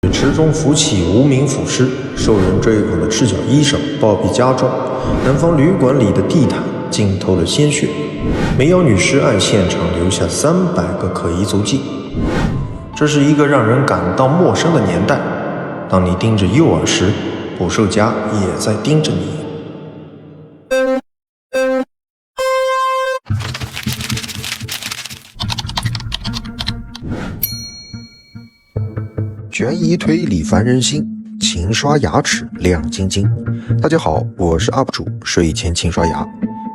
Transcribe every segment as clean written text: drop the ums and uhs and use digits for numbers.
水池中浮起无名腐尸，受人追捧的赤脚医生暴毙家中，南方旅馆里的地毯浸透了鲜血，梅瑶女尸案现场留下300个可疑足迹。这是一个让人感到陌生的年代，当你盯着诱饵时，捕兽夹也在盯着你。悬疑推理烦人心，勤刷牙齿亮晶晶。大家好，我是 UP 主睡前勤刷牙。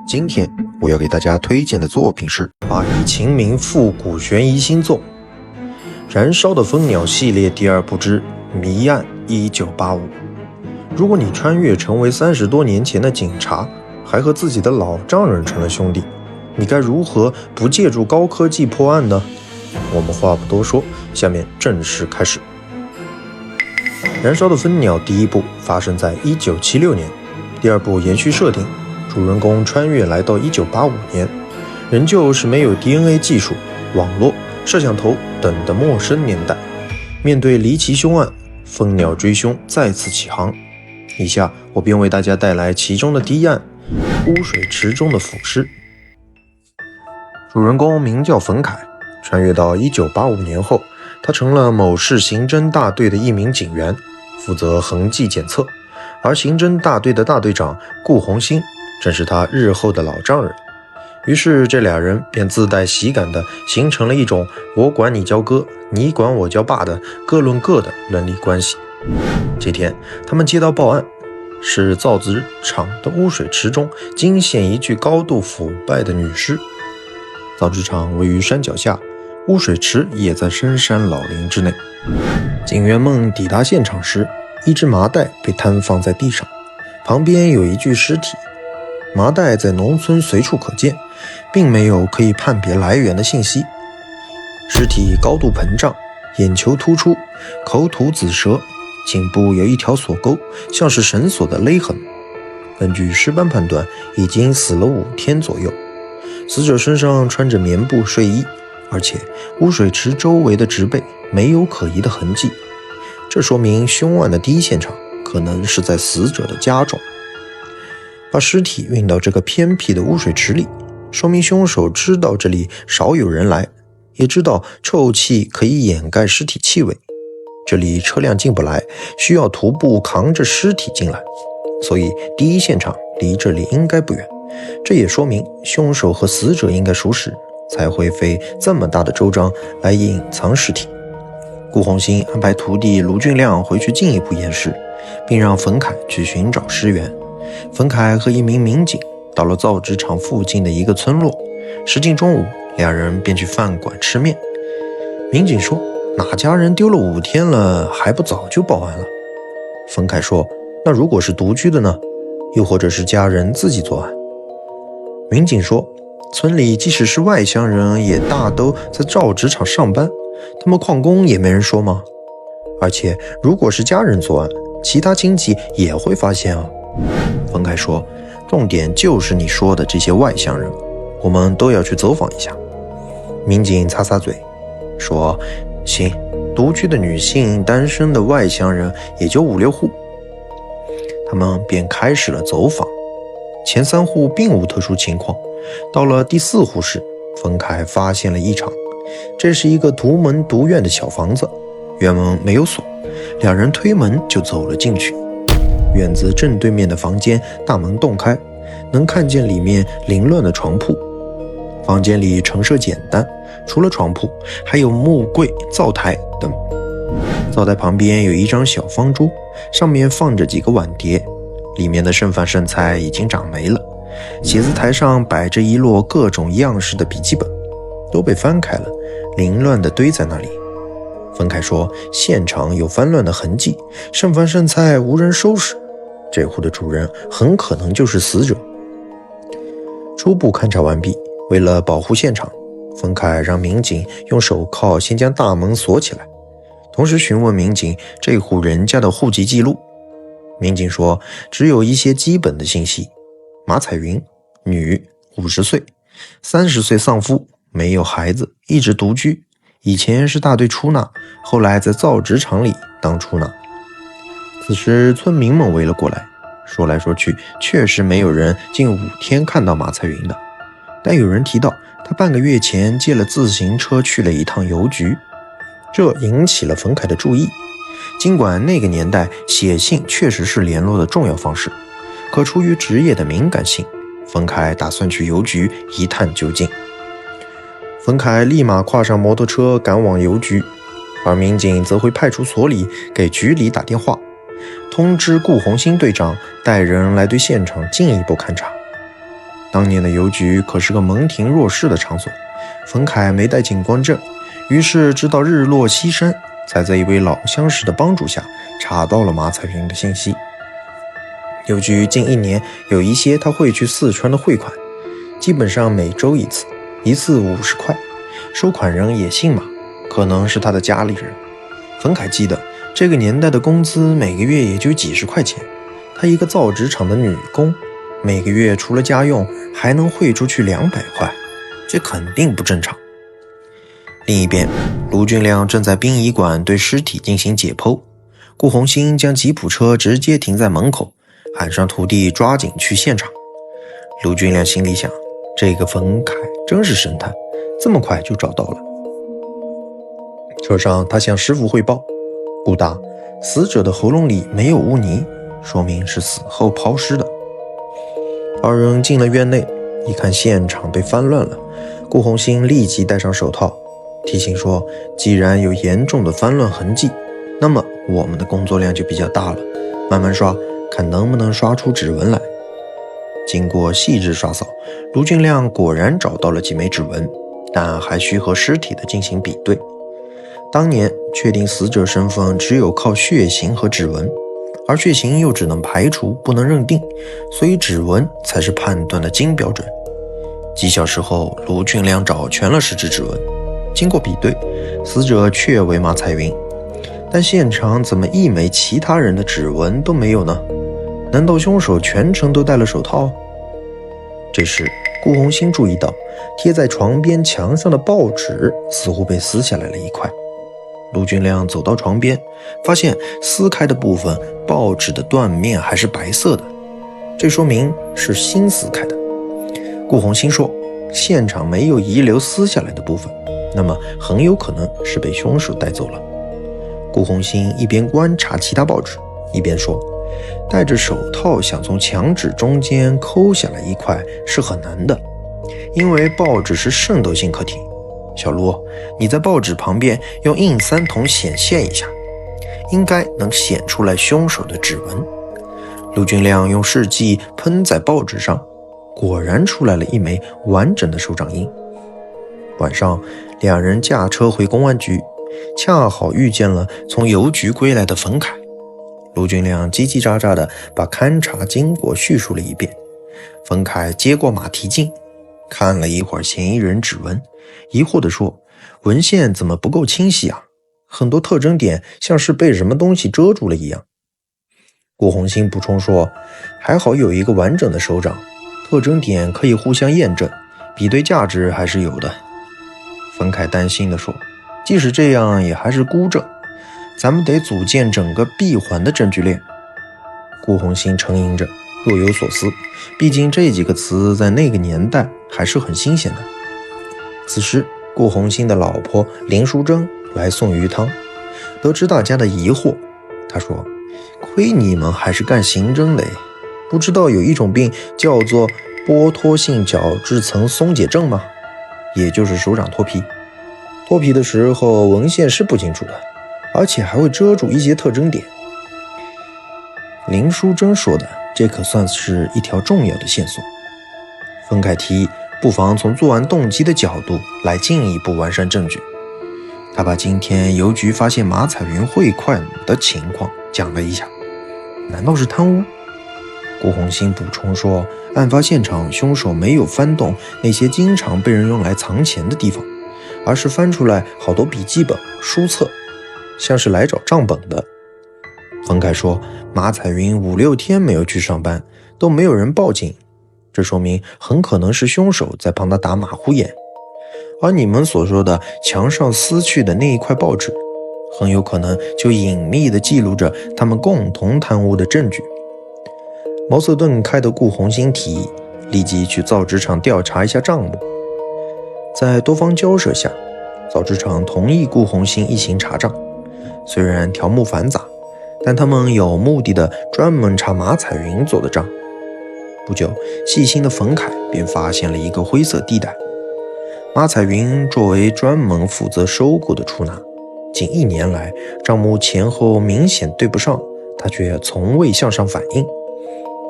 今天我要给大家推荐的作品是法医秦明复古悬疑新作《燃烧的蜂鸟》系列第2部之谜案1985。如果你穿越成为30多年前的警察，还和自己的老丈人成了兄弟，你该如何不借助高科技破案呢？我们话不多说，下面正式开始。燃烧的蜂鸟第1部发生在1976年，第2部延续设定，主人公穿越来到1985年，仍旧是没有 DNA 技术、网络、摄像头等的陌生年代。面对离奇凶案，蜂鸟追凶再次起航。以下我便为大家带来其中的第一案：污水池中的腐尸。主人公名叫冯凯，穿越到1985年后，他成了某市刑侦大队的一名警员，负责痕迹检测，而刑侦大队的大队长顾红星正是他日后的老丈人。于是这俩人便自带喜感地形成了一种我管你叫哥，你管我叫爸的各论各的伦理关系。这天，他们接到报案，是造纸厂的污水池中惊现一具高度腐败的女尸。造纸厂位于山脚下，污水池也在深山老林之内。警员们抵达现场时，一只麻袋被摊放在地上，旁边有一具尸体。麻袋在农村随处可见，并没有可以判别来源的信息。尸体高度膨胀，眼球突出，口吐紫舌，颈部有一条锁钩，像是绳索的勒痕。根据尸斑判断，已经死了5天左右。死者身上穿着棉布睡衣，而且污水池周围的植被没有可疑的痕迹，这说明凶案的第一现场可能是在死者的家中。把尸体运到这个偏僻的污水池里，说明凶手知道这里少有人来，也知道臭气可以掩盖尸体气味。这里车辆进不来，需要徒步扛着尸体进来，所以第一现场离这里应该不远。这也说明凶手和死者应该熟识，才会费这么大的周章来隐藏尸体。顾红星安排徒弟卢俊亮回去进一步验尸，并让冯凯去寻找尸源。冯凯和一名民警到了造纸厂附近的一个村落，时近中午，两人便去饭馆吃面。民警说，哪家人丢了5天了，还不早就报案了？冯凯说，那如果是独居的呢？又或者是家人自己作案？民警说，村里即使是外乡人，也大都在造纸厂上班，他们旷工也没人说吗？而且如果是家人作案，其他亲戚也会发现啊。冯凯说，重点就是你说的这些外乡人，我们都要去走访一下。民警擦擦嘴说，行，独居的女性，单身的外乡人也就5、6户。他们便开始了走访，前3户并无特殊情况，到了第4户时，冯凯发现了异常。这是一个独门独院的小房子，院门没有锁，两人推门就走了进去。院子正对面的房间大门洞开，能看见里面凌乱的床铺。房间里陈设简单，除了床铺，还有木柜、灶台等。灶台旁边有一张小方桌，上面放着几个碗碟，里面的剩饭剩菜已经长霉了。写字台上摆着一摞各种样式的笔记本，都被翻开了，凌乱地堆在那里。冯凯说，现场有翻乱的痕迹，剩饭剩菜无人收拾，这户的主人很可能就是死者。初步勘察完毕，为了保护现场，冯凯让民警用手铐先将大门锁起来，同时询问民警这户人家的户籍记录。民警说，只有一些基本的信息：马彩云，女，50岁，30岁丧夫，没有孩子，一直独居，以前是大队出纳，后来在造纸厂里当出纳。此时村民们围了过来，说来说去，确实没有人近5天看到马彩云的。但有人提到，他半个月前借了自行车去了一趟邮局，这引起了冯凯的注意。尽管那个年代写信确实是联络的重要方式，可出于职业的敏感性，冯凯打算去邮局一探究竟。冯凯立马跨上摩托车赶往邮局，而民警则回派出所里给局里打电话，通知顾红星队长带人来对现场进一步勘查。当年的邮局可是个门庭若市的场所，冯凯没带警官证，于是直到日落西山，才在一位老相识的帮助下查到了马彩云的信息。邮局近1年有一些他会去四川的汇款，基本上每周一次，一次50块，收款人也姓马，可能是他的家里人。冯凯记得这个年代的工资每个月也就几十块钱，他一个造纸厂的女工，每个月除了家用还能汇出去200块，这肯定不正常。另一边，卢俊亮正在殡仪馆对尸体进行解剖，顾红星将吉普车直接停在门口，喊上徒弟抓紧去现场。卢俊亮心里想，这个冯凯真是神探，这么快就找到了。车上他向师傅汇报，顾大，死者的喉咙里没有污泥，说明是死后抛尸的。二人进了院内，一看现场被翻乱了，顾红星立即戴上手套，提醒说，既然有严重的翻乱痕迹，那么我们的工作量就比较大了，慢慢刷，看能不能刷出指纹来。经过细致刷扫，卢俊亮果然找到了几枚指纹，但还需和尸体的进行比对。当年确定死者身份只有靠血型和指纹，而血型又只能排除不能认定，所以指纹才是判断的金标准。几小时后，卢俊亮找全了10只指纹，经过比对，死者确为马彩云，但现场怎么一枚其他人的指纹都没有呢？难道凶手全程都戴了手套？这时顾红星注意到贴在床边墙上的报纸似乎被撕下来了一块。卢俊亮走到床边，发现撕开的部分报纸的断面还是白色的，这说明是新撕开的。顾红星说，现场没有遗留撕下来的部分，那么很有可能是被凶手带走了。顾红星一边观察其他报纸，一边说，戴着手套想从墙纸中间抠下来一块是很难的，因为报纸是渗透性课题。小卢，你在报纸旁边用硬3筒显现一下，应该能显出来凶手的指纹。卢俊亮用试剂喷在报纸上，果然出来了一枚完整的手掌印。晚上，两人驾车回公安局，恰好遇见了从邮局归来的冯凯。卢俊亮叽叽喳喳地把勘查经过叙述了一遍。冯凯接过马蹄镜，看了一会儿嫌疑人指纹，疑惑地说，文献怎么不够清晰啊？很多特征点像是被什么东西遮住了一样。顾红星补充说，还好有一个完整的手掌，特征点可以互相验证，比对价值还是有的。冯凯担心地说，即使这样也还是孤证，咱们得组建整个闭环的证据链。顾红星沉吟着，若有所思，毕竟这几个词在那个年代还是很新鲜的。此时顾红星的老婆林淑珍来送鱼汤，得知大家的疑惑，她说，亏你们还是干刑侦的，不知道有一种病叫做剥脱性角质层松解症吗？也就是手掌脱皮。脱皮的时候文献是不清楚的，而且还会遮住一些特征点。林淑珍说的，这可算是一条重要的线索。冯凯提议，不妨从作案动机的角度来进一步完善证据。他把今天邮局发现马彩云汇款的情况讲了一下。难道是贪污？顾红星补充说，案发现场凶手没有翻动那些经常被人用来藏钱的地方，而是翻出来好多笔记本、书册，像是来找账本的。冯凯说，马彩云5、6天没有去上班，都没有人报警，这说明很可能是凶手在帮他打马虎眼。而你们所说的墙上撕去的那一块报纸，很有可能就隐秘地记录着他们共同贪污的证据。茅塞顿开的顾红星提议立即去造纸厂调查一下账目。在多方交涉下，造纸厂同意顾红星一行查账。虽然条目繁杂，但他们有目的的专门查马彩云做的账。不久，细心的冯凯便发现了一个灰色地带。马彩云作为专门负责收购的出纳，近1年来账目前后明显对不上，他却从未向上反映。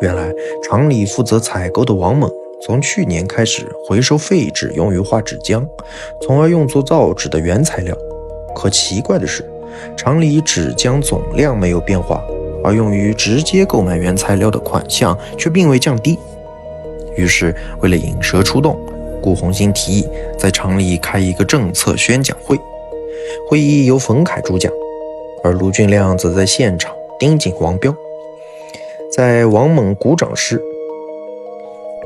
原来厂里负责采购的王猛从去年开始回收废纸用于画纸浆，从而用作造纸的原材料。可奇怪的是，厂里纸浆总量没有变化，而用于直接购买原材料的款项却并未降低。于是为了引蛇出洞，顾红星提议在厂里开一个政策宣讲会。会议由冯凯主讲，而卢俊亮则在现场盯紧王彪。在王猛鼓掌时，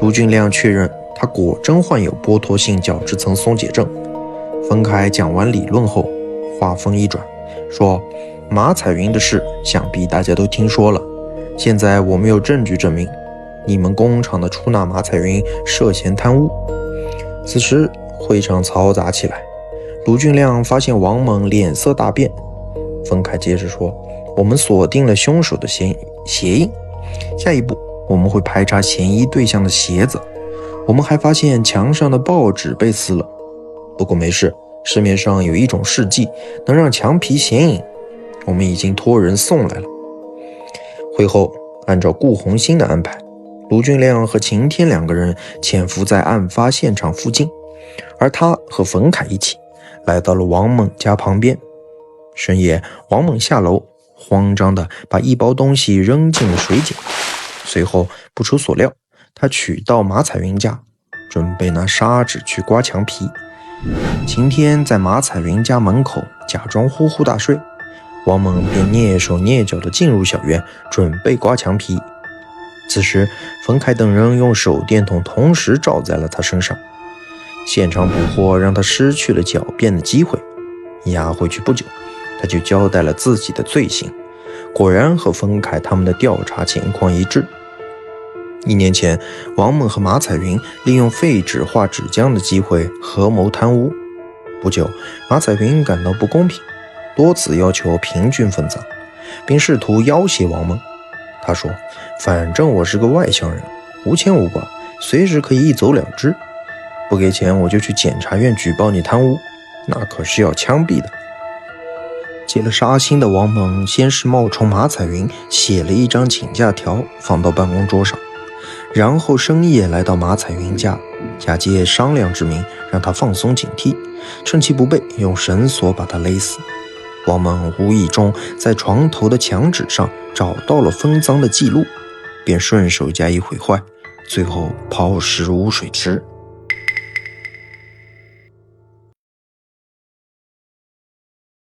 卢俊亮确认他果真患有波脱性角质层松解症。冯凯讲完理论后，话锋一转，说马彩云的事想必大家都听说了，现在我们有证据证明你们工厂的出纳马彩云涉嫌贪污。此时会场嘈杂起来，卢俊亮发现王猛脸色大变。冯凯接着说，我们锁定了凶手的鞋印，下一步我们会排查嫌疑对象的鞋子，我们还发现墙上的报纸被撕了。不过没事，市面上有一种试剂能让墙皮显影，我们已经托人送来了。会后，按照顾红星的安排，卢俊亮和秦天2个人潜伏在案发现场附近，而他和冯凯一起来到了王猛家旁边。深夜，王猛下楼，慌张地把一包东西扔进了水井。随后不出所料，他取到马彩云家，准备拿砂纸去刮墙皮。晴天在马彩云家门口假装呼呼大睡，王猛便蹑手蹑脚地进入小院，准备刮墙皮。此时冯凯等人用手电筒同时照在了他身上，现场捕获让他失去了狡辩的机会。押回去不久，他就交代了自己的罪行，果然和冯凯他们的调查情况一致。1年前，王猛和马彩云利用废纸画纸浆的机会合谋贪污。不久，马彩云感到不公平，多次要求平均分赃，并试图要挟王猛。他说，反正我是个外乡人，无牵无挂，随时可以一走了之，不给钱我就去检察院举报你贪污，那可是要枪毙的。起了杀心的王猛先是冒充马彩云写了一张请假条放到办公桌上，然后深夜来到马彩云家，假借商量之名让他放松警惕，趁其不备用绳索把他勒死。王猛无意中在床头的墙纸上找到了分赃的记录，便顺手加以毁坏，最后抛尸污水池。